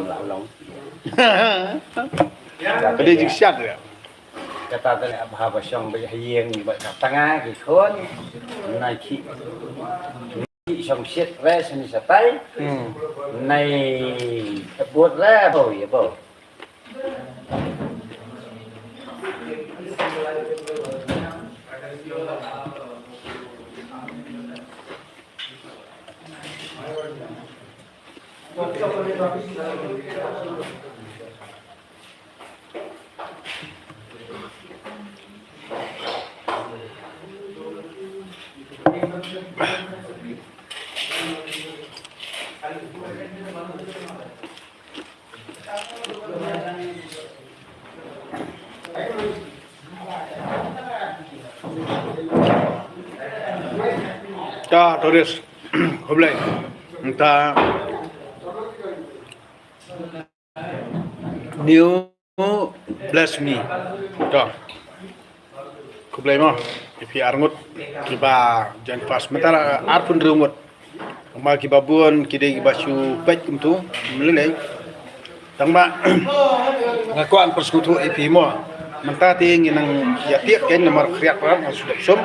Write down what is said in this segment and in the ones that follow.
long. Cái đây dịch sát rồi. Kata tadi apa song berhiang berkat tengah gikon naik song shit res ni satai naik buat lah boy ya boy. Ta tulis hôm nay người ta new bless me to hôm nay mà khi arngut kiba jan pas mentara arpun rungut ma kiba buon kide kiba su pet kumtu melelei tangba ngakuan persekutu epi mo menta ting nang ya tiek ken nomor kriat ram sudah sum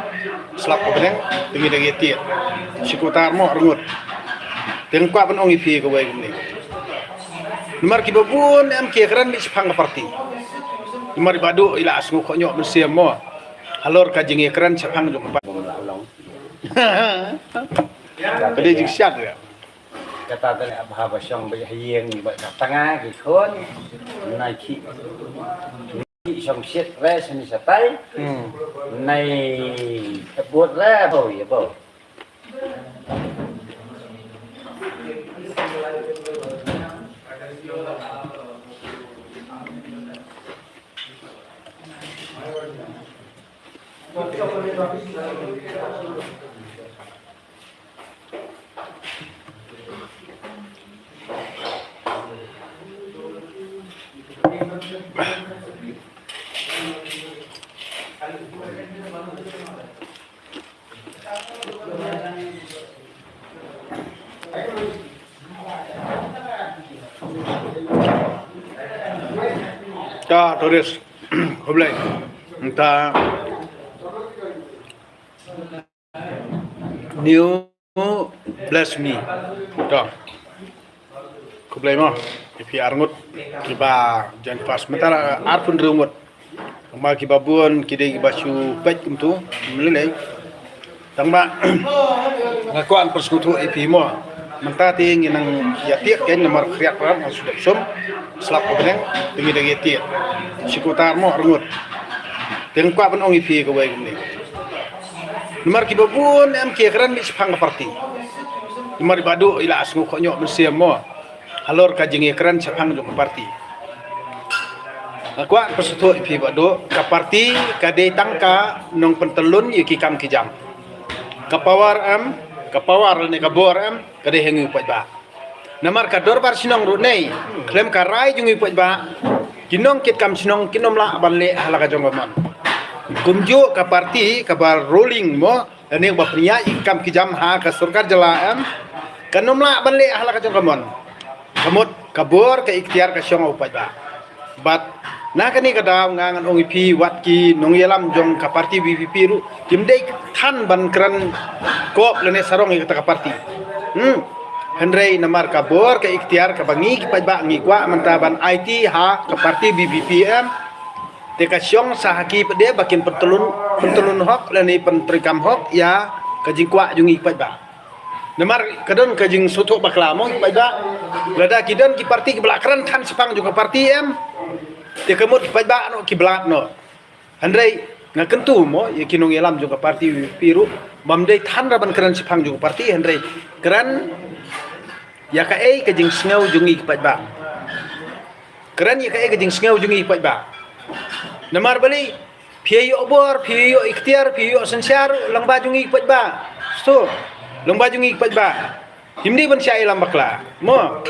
slap openeng tingi de tiek sikutar mo rungut ting kwa pen ong epi ko wai ni nomor kiba buon em ke kran di sepang parti nomor badu ila asngu ko nyok mensiam mo alor kajing ekran sepang jo pa Long. cái đây dịch sát rồi. Kata tadi apa song berhiang berkat tengah gikon naik song shit res ni satai naik buat lah boy ya boy. Ta tulis hôm nay người ta new bless me to hôm nay mà khi arngut kiba jan pas mentara arpun rungut ma kiba buon kide kiba su pet kumtu melelei tangba ngakuan persekutu epi mo menta ting nang ya tiek ken nomor kriat ram sudah sum slap openeng tingi de tiek sikutar mo rungut ting kwa pen ong epi ko wai ni nomor kiba buon em ke kran di sepang parti nomor badu ila asngu ko nyok mensiam mo alor kajing ekran sepang jo parti akuan persekutu epi badu ka parti kade tangka nong pentelun yiki kam kijam kapawar am kapawar ni kabor am kade hengi paj ba namar ka dor bar sinong ru nei klem ka rai jungi paj ba kinong kit kam sinong kinom la banle hala ka jongomon kumjo ka parti ka bar rolling mo ani ba priya ikam kijam ha ka sarkar jala am kanom la banle hala ka jongomon kamut kabor ka ikhtiar ka syong upaj ba bat na kani kada ngangan ong ipi wat ki nong yelam jong ka parti BPP ru kimdei than ban kran kop lene sarong i ka parti Henry namar kabor ka ikhtiar ka bangi ki pajba ngi kwa mantaban IT ha ka parti BPPM te ka syong sahaki pede bakin pentulun hok lene pentrikam hok ya ka jingkwa jungi pajba namar kadon ka jing soto baklamo pajba lada kidan ki parti ki belakran than sepang juga parti em te kemut pajba no kiblat no Andrei ngakentu mo ya kinong yelam juga parti piru mamdei than raban keran sepang juga parti Andrei keran ya ka ei ka jing snau jungi pajba keran ya ka ei ka jing snau jungi pajba namar bali phiyo bor phiyo ikhtiar phiyo sensyar langba jungi pajba so langba jungi pajba himdi ban syai lam bakla mo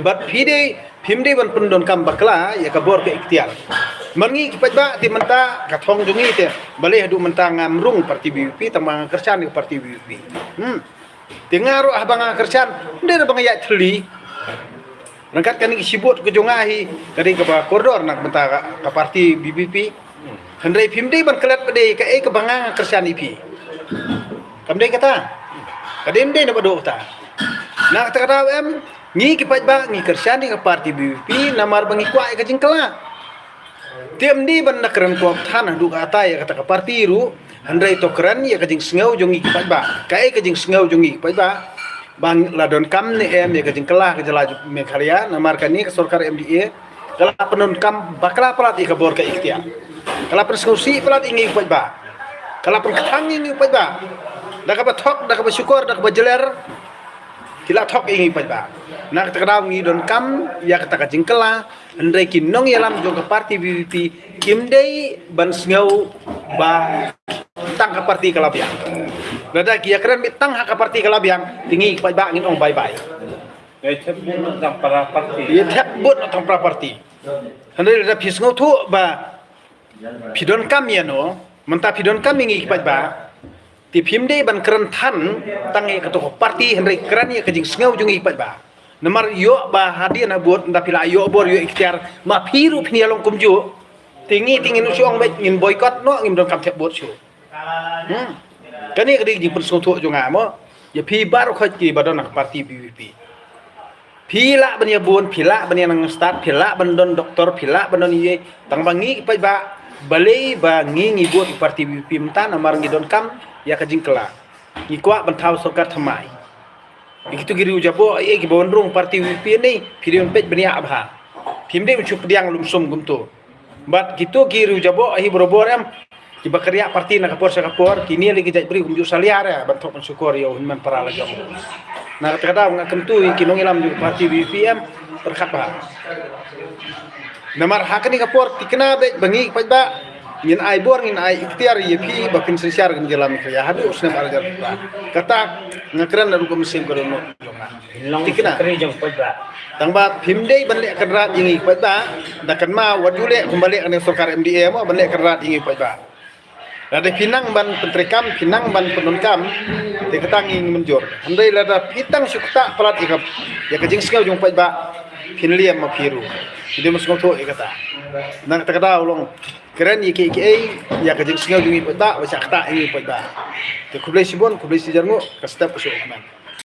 bat himdi ban pendon kam bakla ya kabor ke ikhtiar mangi pajba ti menta kathong jungi te bale hadu menta ngamrung parti BPP tamang kersan di parti BPP tengaru abang kersan ndere bang ya thli Rangkat kan sibut ke jongahi kadi ke koridor nak bentar ke parti BBP. Hendai pimdi ban kelat pade ke ke bangang kersan IP. Kamdai kata. Kadem dei na bado ta. Nak kata em ngi ki paj ba ngi kersan di ke parti BBP namar bangi kwa ke jingkala. Tiam di ban nak keren tuam tanah du kata ya kata ke parti ru hendai to keren ya ke jing sengau jongi ki paj ba. Kai ke jing sengau jongi ki paj ba. Bang ladon kam ni em ya kajing kelah ke jala Meghalaya namar kani ke sorkar MDA kala penun kam bakla pelat i kabor ke ikhtiar kala persekusi pelat ingi paj ba kala perkatang ingi paj ba dak ba thok dak ba syukur dak ba jeler kila thok ingi paj ba nak takdaw ngi don kam ya kata kajing kelah andai kinong yalam jong ke parti BBP kimdei ban sngau ba tang ke parti kalabian Nada kia keren mitang hak parti kalabiang tinggi pai ba ngin ong bye bye. Cái chấp nhận rằng para parti. Ye thep bot atong pra parti. Handai da phis ngau thu ba phidon kam ya no, menta phidon kam ngi pai ba. Ti phim de ban keren than tangi ketok parti handai keren ye kajing ngau jungi pai ba. Namar yo ba hadiah na bot nda pila yo bor yo ikhtiar ma phiru phnia long kumju. Tinggi nu suang ba ngin boycott no ngin don kam thep bot su. Kani kadi di persekutu jonga mo ya pi baru khoj ki badon nak parti BBP pila banya bun pila banya nang start pila bandon doktor pila bandon ye tang bangi pai ba balei ba ngi buat parti BBP mta namar ngi don kam ya kajing kela ngi kwa bantau sokar thamai ikitu giri ujabo ye ki bondrung parti BBP ni pirion pej bania abha pimde ucup diang lumsum gumtu bat gitu giri ujabo ahi borobor am Kiba kerja parti nak kapor kini lagi jadi beri kumju saliar ya bentuk mensyukur ya unman para lagi. Nah kata ngakam tu kinong ilam juga parti BPM terkat bah. Namar hakani kapor tikna be bangi pajba ngin ai bor ngin ai ikhtiar ye pi bakin sisiar ngin jalan kerja hadu usna parajar kata ngakran daru komisin kodono tikna kerja jong pajba. Tangba pimdei balik kerat ingi pajba dakan ma wadule kembali ane sorkar MDA mo balik kerat ingi pajba. Lada pinang ban pentrikam, pinang ban penunkam, dia ketang ingin menjur. Andai lada pitang sukta pelat ikap, ya kajing sekau jung pai ba, pinliam ma piru. Jadi mas ngau tu ikata. Nak tak kata ulong keren iki ya kajing sekau jung pai ba, baca kata ini pai ba. Dia kublai sibon, kublai sijarngu, kastap usuk man.